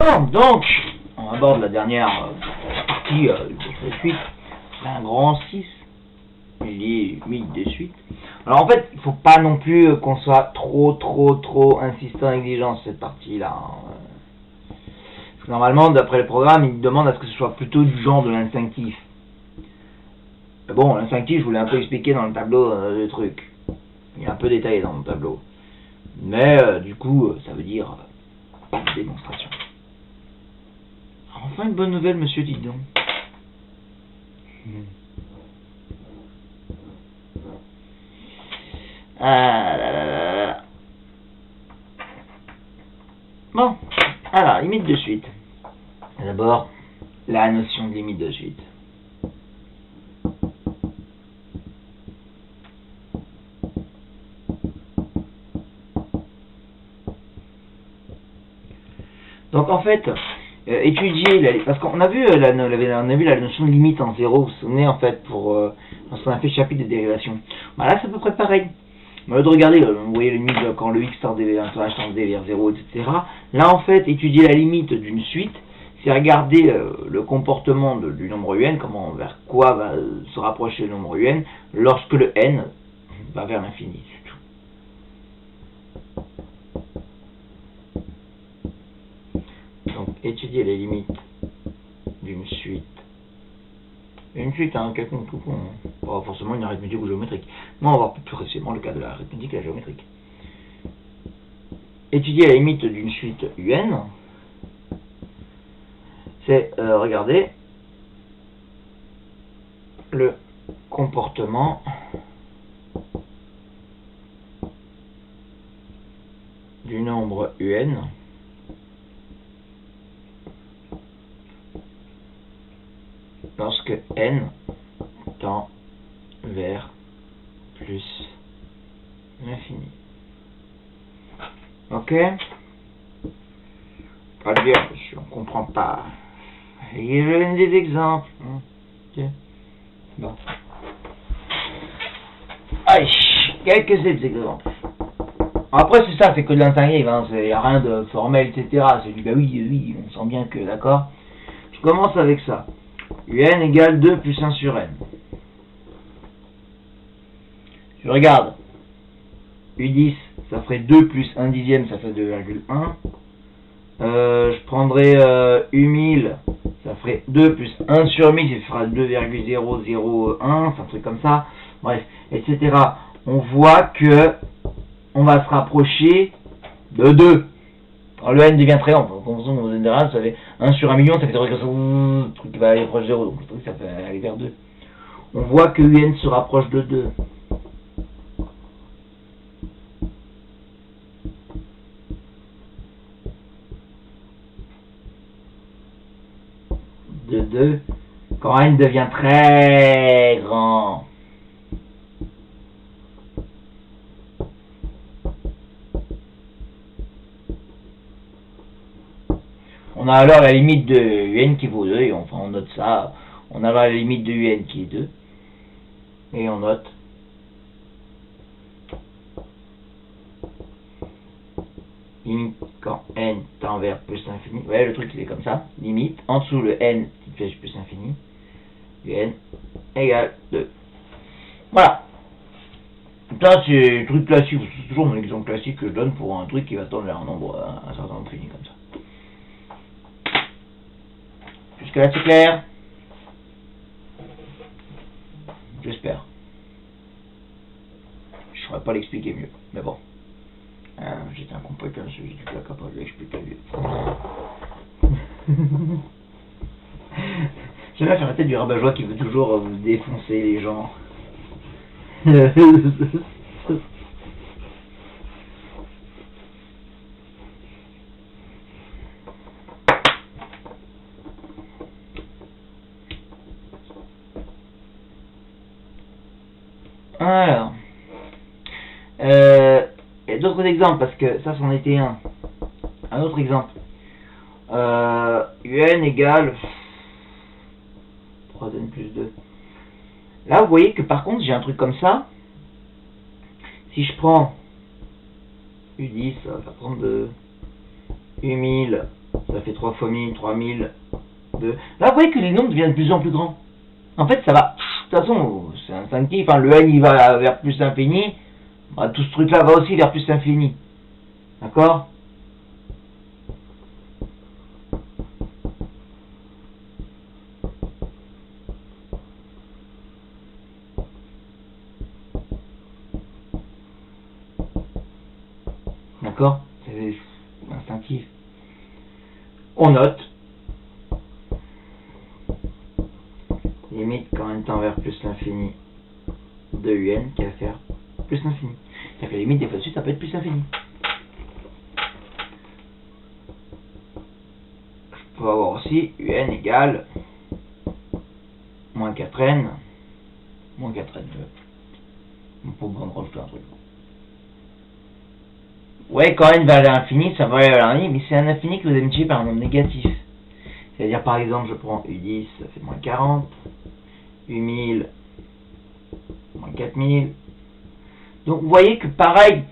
Bon, donc, on aborde la dernière partie de cette suite. Un grand 6, il est 8 de suite. Alors en fait, il ne faut pas non plus qu'on soit trop insistant et exigeant sur cette partie-là. Parce que normalement, d'après le programme, il demande à ce que ce soit plutôt du genre de l'instinctif. Mais bon, l'instinctif, je vous l'ai un peu expliqué dans le tableau de trucs. Il est un peu détaillé dans le tableau. Mais du coup, ça veut dire pas de démonstration. Enfin une bonne nouvelle, monsieur, dites donc. Bon, alors, limite de suite. D'abord, la notion de limite de suite. Donc en fait, étudier, parce qu'on a vu, on a vu la notion de limite en zéro, vous vous souvenez en fait, pour lorsqu'on a fait le chapitre de dérivation. Bah là c'est à peu près pareil. Au lieu de regarder, vous voyez la limite quand le x tend d vers 0, etc. Là en fait, étudier la limite d'une suite, c'est regarder le comportement du nombre un, vers quoi va se rapprocher le nombre un, lorsque le n va vers l'infini. Donc, étudier les limites d'une suite. Une suite, quelconque, tout con, pas forcément une arithmétique ou géométrique. Mais on va voir plus précisément le cas de l'arithmétique et la géométrique. Étudier la limite d'une suite un, c'est regarder le comportement du nombre un lorsque n tend vers plus l'infini. Ok? Pas dire, on comprend pas. Il y a des exemples. Ok? Bon. Allez, quelques exemples. Après, c'est ça, c'est que de l'instantané, il n'y a rien de formel, etc. C'est du bah oui, on sent bien que, d'accord? Je commence avec ça. Un égale 2 plus 1 sur n. Je regarde. U10, ça ferait 2 plus 1 dixième, ça fait 2,1. Je prendrai U1000, ça ferait 2 plus 1 sur 1000, ça fera 2,001, c'est un truc comme ça. Bref, etc. On voit que on va se rapprocher de 2. Alors le n devient très grand. En fonction de vos n, ça fait 1 sur 1 million, ça fait un truc qui va aller proche de 0. Donc le truc, ça peut aller vers 2. On voit que un se rapproche de 2. De 2. Quand n devient très grand. On a alors la limite de un qui vaut 2, et on note ça. On a alors la limite de un qui est 2. Et on note limite quand n tend vers plus l'infini. Vous voyez, le truc il est comme ça. Limite, en dessous le n qui flèche plus l'infini. Un égale 2. Voilà. Ça c'est un truc classique. C'est toujours mon exemple classique que je donne pour un truc qui va tendre vers un nombre, un certain nombre fini comme ça. Jusque là c'est clair? J'espère. Je ne saurais pas l'expliquer mieux, mais bon. J'étais incompétent, je suis pas capable de l'expliquer mieux. J'aime bien faire la tête du rabat-joie qui veut toujours vous défoncer les gens. Alors, il y a d'autres exemples parce que ça c'en était un. Un autre exemple. Un égale 3n plus 2. Là vous voyez que par contre j'ai un truc comme ça. Si je prends U10, ça va prendre de U1000 Ça fait 3 fois 1000, 3000, 2. Là, vous voyez que les nombres deviennent de plus en plus grands. En fait, ça va. De toute façon, c'est instinctif. Hein, le n, il va vers plus l'infini. Bah, tout ce truc-là va aussi vers plus l'infini. D'accord? D'accord? C'est instinctif. On note. Limite quand n tend vers plus l'infini de un qui va faire plus l'infini. C'est-à-dire que la limite des fois de suite ça peut être plus l'infini. Je peux avoir aussi un égale moins 4n. Moins 4n. Pour me rajouter un truc. Ouais, quand n va à l'infini, ça va aller à l'infini, mais c'est un infini que vous avez multiplié par un nombre négatif. C'est-à-dire, par exemple, je prends U10, ça fait moins 40, U1000, moins 4000. Donc, vous voyez que pareil,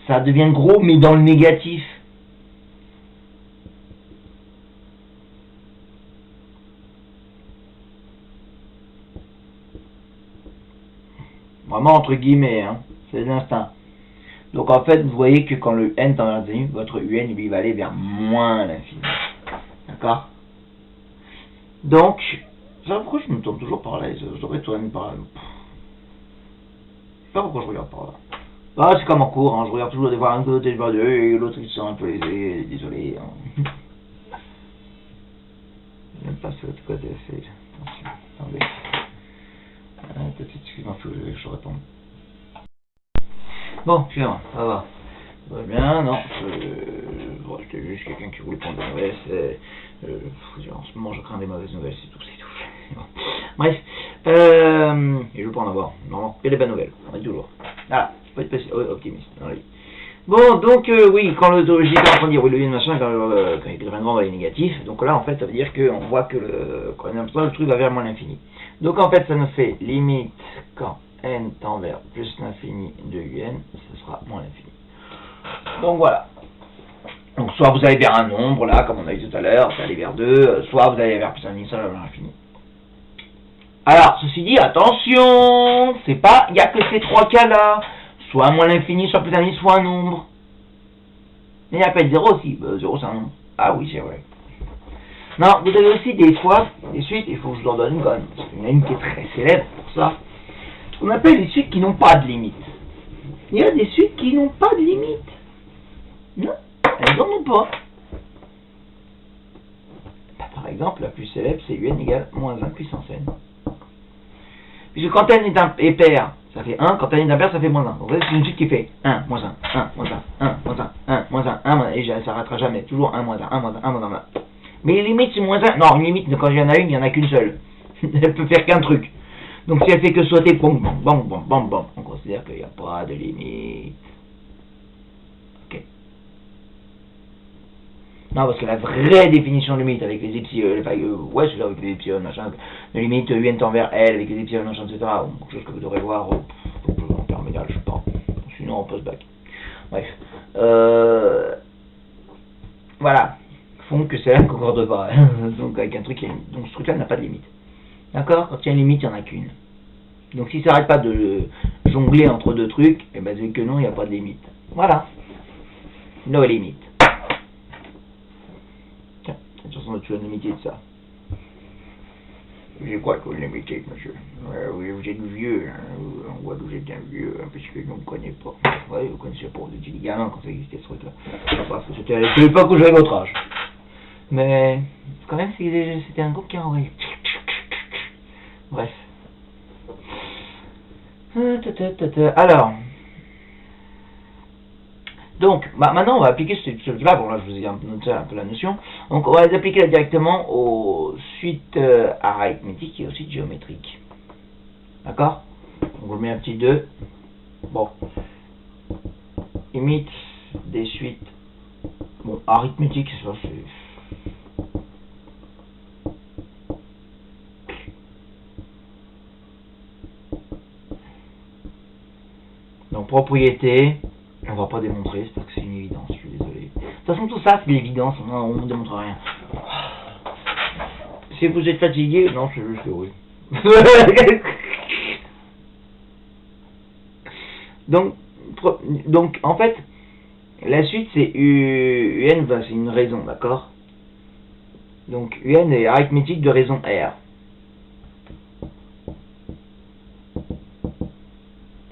ça devient gros, mais dans le négatif. Vraiment entre guillemets, hein, c'est de l'instinct. Donc en fait, vous voyez que quand le n tend vers l'infini, votre un lui va aller vers moins l'infini. D'accord? Donc, pourquoi je me tourne toujours par là? Je devrais tourner par là. Je sais pas pourquoi je regarde par là. Ah, c'est comme en cours, hein, je regarde toujours des fois un côté, des fois deux, et l'autre ils sont un peu lésés, désolé. Hein. J'aime pas ce côté, c'est... Attention, attendez. Excuse-moi, faut que je réponde. Bon, excusez-moi, ça va. Ça va bien, non, c'était juste quelqu'un qui voulait prendre des nouvelles, en ce moment je crains des mauvaises nouvelles, c'est tout. Bon. Bref, et je veux pas en avoir, non, il y a des bonnes nouvelles, on est toujours. Ah, faut être optimiste dans la vie. Bon, donc oui, quand j'étais en train de dire oui, le machin, quand il devient grand, il est négatif, donc là en fait ça veut dire qu'on voit que quand on aime ça, le truc va vers moins l'infini. Donc en fait ça nous fait limite quand n tend vers plus l'infini de un, ce sera moins l'infini. Donc voilà. Donc soit vous allez vers un nombre, là, comme on a vu tout à l'heure, vous allez vers 2, soit vous allez vers plus l'infini, soit vers l'infini. Alors, ceci dit, attention, c'est pas, il n'y a que ces trois cas-là, soit moins l'infini, soit plus l'infini, soit un nombre. Il n'y a pas de 0 aussi, 0 c'est un nombre. Ah oui, c'est vrai. Non, vous avez aussi des fois, des suites, il faut que je vous en donne une quand même, parce qu'il y en a une qui est très célèbre pour ça. On appelle des suites qui n'ont pas de limite. Il y a des suites qui n'ont pas de limite. Non, elles n'en ont pas. Par exemple, la plus célèbre, c'est un égale moins 1 puissance n. Puisque quand n est pair, ça fait 1, quand n est impair, ça fait moins 1. Donc c'est une suite qui fait 1, moins 1, 1, moins 1, 1, moins 1, 1, moins 1, 1, et ça ne s'arrêtera jamais. Toujours 1, moins 1, 1, moins 1, 1, moins 1. Mais les limites, c'est moins 1. Non, une limite, quand il y en a une, il n'y en a qu'une seule. Elle peut faire qu'un truc. Donc si elle fait que sauter, bam, bam, bam, bam, bam, bam, on considère qu'il n'y a pas de limite. Ok. Non, parce que la vraie définition de limite avec les epsilon, ouais, c'est là avec les epsilon, machin, de limite un tend vers L avec les epsilon, machin, etc. Quelque chose que vous devrez voir en terminale, je sais pas. Sinon en post-bac. Bref. Voilà. Font que c'est là qu'on concorde pas. Donc avec un truc qui a une... Donc ce truc-là n'a pas de limite. D'accord? Quand il y a une limite, il n'y en a qu'une. Donc si ça n'arrête pas de jongler entre deux trucs, et ben c'est que non, il n'y a pas de limite. Voilà. No limite. Tiens, c'est une chanson de tuer limité de ça. Je crois que vous limitez, monsieur. Oui, vous êtes vieux, hein. On voit que vous êtes un vieux, hein, parce que je ne me connais pas. Ouais, vous connaissez pas, vous étiez des gamins quand ça existait ce truc-là. Parce que c'était à l'époque où j'avais votre âge. Mais quand même, c'était un groupe qui a envoyé. Bref. Alors. Donc, maintenant, on va appliquer ce truc-là. Bon, là, je vous ai noté un peu la notion. Donc, on va les appliquer là directement aux suites arithmétiques et aux suites géométriques. D'accord? Donc, on met un petit 2. Bon. Limite des suites. Bon, arithmétique, ça, c'est... Donc propriété, on va pas démontrer, c'est parce que c'est une évidence, je suis désolé. toute façon, tout ça, c'est de l'évidence, on ne démontre rien. Si vous êtes fatigué, non, je fais oui. donc, en fait, la suite, c'est UN, c'est une raison, d'accord? Donc, UN est arithmétique de raison R.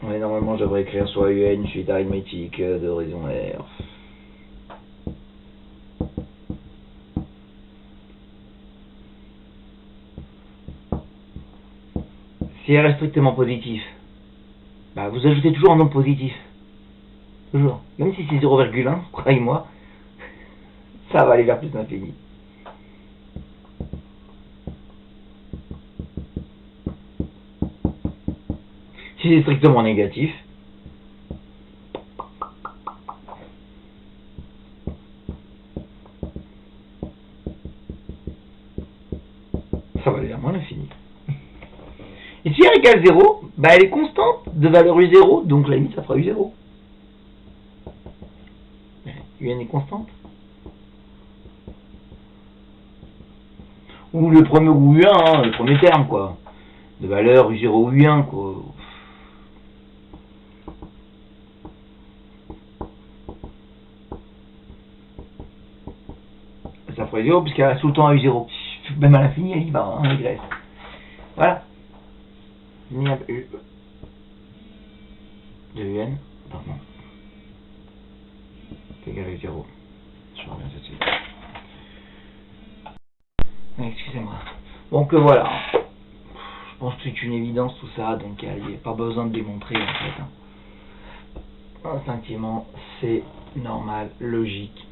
Ouais, normalement, je devrais écrire soit UN, suite arithmétique de raison R. Si R est strictement positif, bah vous ajoutez toujours un nombre positif. Toujours. Même si c'est 0,1, croyez-moi, ça va aller vers plus l'infini. Si c'est strictement négatif, ça va aller vers moins l'infini. Et si R égale 0, bah elle est constante de valeur U0, donc la limite ça fera U0. UN est constante. Ou le premier ou U1, hein, le premier terme quoi. De valeur U0 ou U1 quoi. Ça ferait 0 puisqu'elle reste tout le temps à U0. Même à l'infini elle y va, hein, Y. Voilà. U de UN, pardon. C'est égal à 0. Je reviens tout de suite. Excusez-moi. Donc voilà. Je pense que c'est une évidence tout ça, donc il n'y a pas besoin de démontrer en fait. Instinctivement, c'est normal, logique.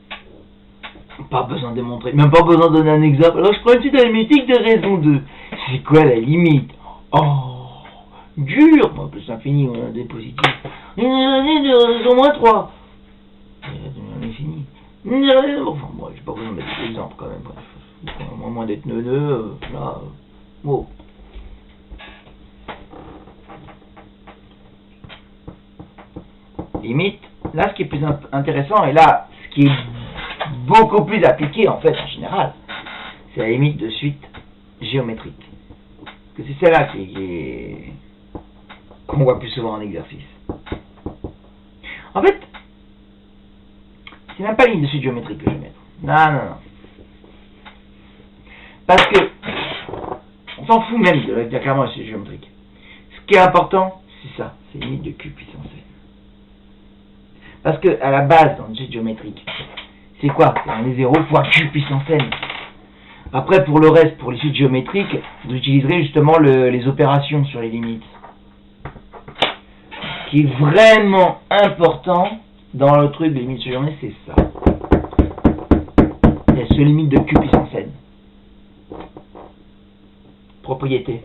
Pas besoin de démontrer, même pas besoin de donner un exemple. Alors je prends une suite arithmétique de raison 2. C'est quoi la limite? Oh, dur. Bon, plus l'infini, on a des positifs. De raison moins 3. L'infini. Enfin, moi, j'ai pas besoin de mettre des exemples quand même. Bref. À moins d'être neuneux, là. Bon. Limite, là, ce qui est plus intéressant, et là, ce qui est beaucoup plus appliqué, en fait, en général, c'est la limite de suite géométrique. Que c'est celle-là qu'on voit plus souvent en exercice. En fait, c'est même pas la limite de suite géométrique que je vais mettre. Non. Parce que, on s'en fout même de clairement la suite géométrique. Ce qui est important, c'est ça, c'est la limite de Q puissance n. Parce que, à la base, dans une suite géométrique, c'est quoi? C'est les 0 fois Q puissance n. Après, pour le reste, pour les suites géométriques, vous utiliserez justement les opérations sur les limites. Ce qui est vraiment important dans le truc des limites géométriques, c'est ça. Il y a ce limite de Q puissance n. Propriété.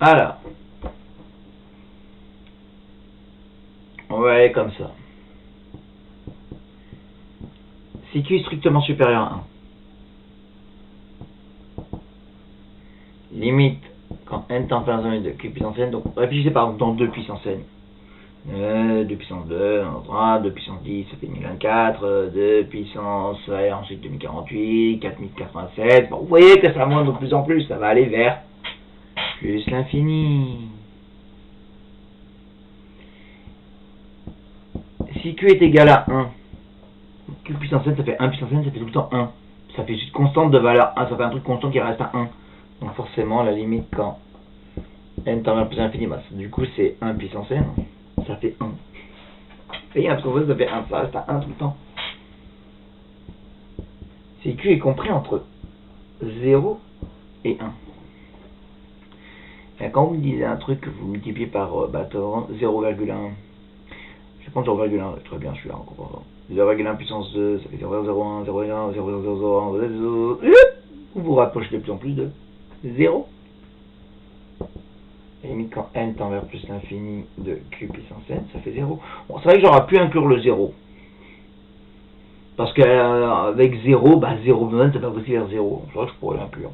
Alors, on va aller comme ça. Si Q est strictement supérieur à 1, limite quand n tend vers 1 de Q puissance n, donc réfléchissez par exemple dans 2 puissance n. 2 puissance 2, 3, 2 puissance 10, ça fait 1024, 2 puissance R, ensuite 2048, 4087. Bon, vous voyez que ça monte de plus en plus, ça va aller vers plus l'infini. Si Q est égal à 1, Q puissance n, ça fait 1 puissance n, ça fait tout le temps 1. Ça fait une constante de valeur 1, ça fait un truc constant qui reste à 1. Donc forcément, la limite quand n tend vers plus l'infini, bah, du coup c'est 1 puissance n, ça fait 1. Et 1 puissance n, ça fait 1, ça reste à 1 tout le temps. Si Q est compris entre 0 et 1. Et quand vous me disiez un truc que vous multipliez par 0,1, je prends 0,1, très bien, je suis là encore. 0,1 puissance 2, ça fait 0,01, 0,1, 0,0, vous vous rapprochez de plus en plus de 0. la limite quand n tend vers plus l'infini de q puissance n, ça fait 0. Bon, c'est vrai que j'aurais pu inclure le 0. Parce qu'avec 0, bah 0 ça va aussi vers 0. C'est vrai que je pourrais l'inclure.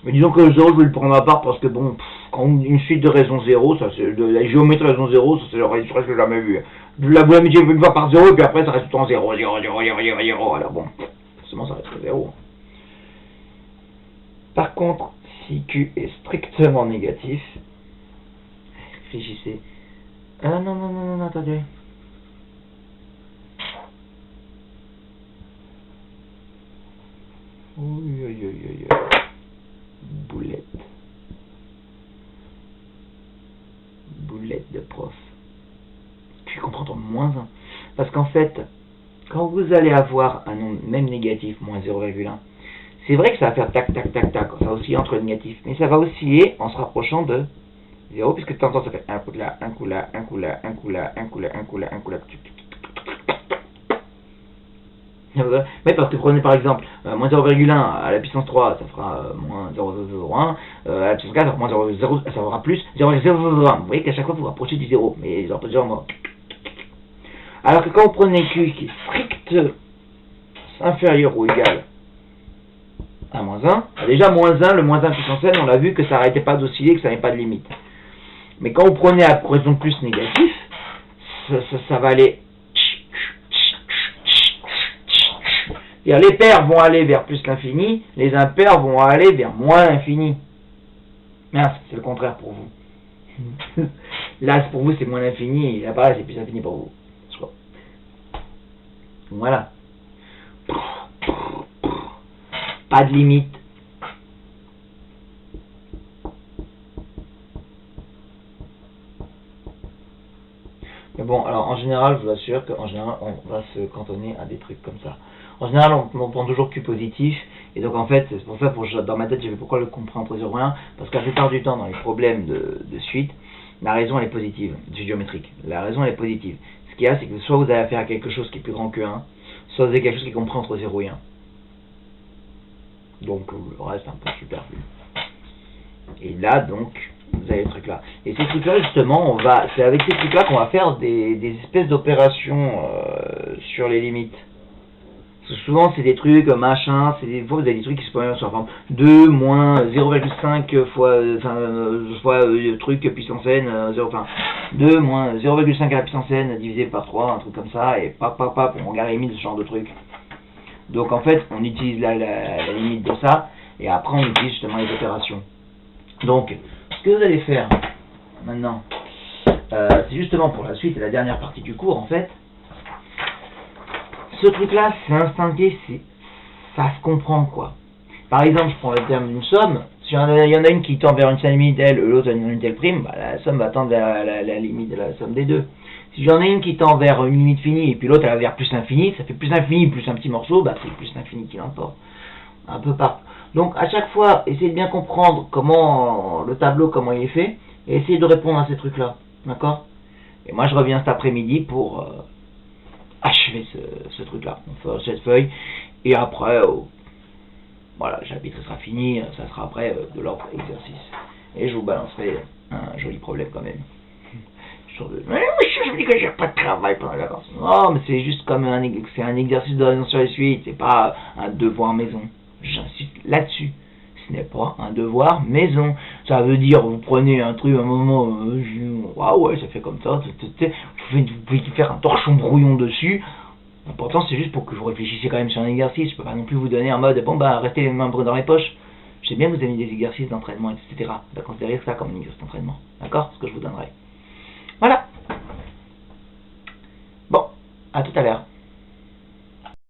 Mais disons que le 0, je vais le prendre à part parce que bon, quand une suite de raisons 0, ça c'est de la géométrie de raison 0, ça c'est presque jamais vu. Vous la multipliez une fois par 0 et puis après ça reste tout en 0, 0, 0, 0, 0, 0. Alors bon, forcément ça reste 0. Par contre, si Q est strictement négatif, réfléchissez. Ah non, non, non, non, attendez. Oui, oui, oui, oui, oui. Boulette. Boulette de prof. Tu comprends ton moins 1. Parce qu'en fait, quand vous allez avoir un nombre même négatif, moins 0,1, c'est vrai que ça va faire tac, tac, tac, tac. Ça va osciller entre négatif. Mais ça va osciller en se rapprochant de 0, puisque de temps en temps ça fait un coup de là, un coup là, un coup là, un coup là, un coup là, un coup là, un coup là. Mais parce que prenez par exemple moins 0,1 à la puissance 3, ça fera moins 0,001, à la puissance 4, ça fera moins 0,0, ça fera plus 0,001. Vous voyez qu'à chaque fois vous vous rapprochez du 0, mais ils ont genre. Alors que quand vous prenez Q qui est strict inférieur ou égal à moins 1, déjà moins 1, le moins 1 puissance n, on l'a vu que ça n'arrêtait pas d'osciller, que ça n'avait pas de limite. Mais quand vous prenez à correspond plus négatif, ça va aller. Les paires vont aller vers plus l'infini, les impairs vont aller vers moins l'infini. Mince, c'est le contraire pour vous. Là, pour vous, c'est moins l'infini, et là-bas, c'est plus l'infini pour vous. Voilà. Pas de limite. Mais bon, alors en général, je vous assure qu'en général, on va se cantonner à des trucs comme ça. En général, on prend toujours Q positif, et donc en fait, c'est pour ça, dans ma tête, j'ai fait pourquoi le comprendre entre 0 et 1, parce que la plupart du temps, dans les problèmes de suite, la raison elle est positive, du géométrique. La raison elle est positive. Ce qu'il y a, c'est que soit vous avez affaire à quelque chose qui est plus grand que 1, soit vous avez quelque chose qui est compris entre 0 et 1. Donc le reste est un peu superflu. Et là, donc, vous avez ce truc là. Et ces trucs là, justement, c'est avec ces trucs là qu'on va faire des espèces d'opérations sur les limites. Parce que souvent c'est des trucs machin, c'est des fois vous avez des trucs qui se prennent sur la forme 2 moins 0,5 fois truc puissance n, 2 moins 0,5 à la puissance n divisé par 3, un truc comme ça, et on regarde les limites, ce genre de truc. Donc en fait, on utilise la limite de ça, et après on utilise justement les opérations. Donc, ce que vous allez faire maintenant, c'est justement pour la suite et la dernière partie du cours en fait. Ce truc-là, c'est instinctif, ça se comprend quoi. Par exemple, je prends le terme d'une somme. Si il y en a une qui tend vers une limite L, l'autre vers une telle prime, bah, la somme va tendre vers la limite de la somme des deux. Si j'en ai une qui tend vers une limite finie et puis l'autre elle va vers plus l'infini, ça fait plus l'infini plus un petit morceau, bah c'est plus l'infini qui l'emporte. Un peu partout. Donc à chaque fois, essayez de bien comprendre comment le tableau, comment il est fait, et essayez de répondre à ces trucs-là. D'accord? Et moi je reviens cet après-midi pour achever ce truc-là. On fait cette feuille, et après, voilà, le chapitre sera fini, ça sera après de l'ordre exercice. Et je vous balancerai un joli problème quand même. Mais monsieur, je me dis que j'ai pas de travail pendant les vacances. Non, mais c'est juste comme c'est un exercice de raison sur les suites, c'est pas un devoir maison. J'insiste là-dessus. Ce n'est pas un devoir maison. Ça veut dire, vous prenez un truc, un moment, ah ouais, ça fait comme ça, vous pouvez faire un torchon brouillon dessus. L'important, c'est juste pour que vous réfléchissiez quand même sur un exercice. Je peux pas non plus vous donner en mode, bon bah, restez les mains dans les poches. Je sais bien que vous avez mis des exercices d'entraînement, etc. Vous allez considérer ça comme un exercice d'entraînement. D'accord? Ce que je vous donnerai. Voilà. Bon, à tout à l'heure.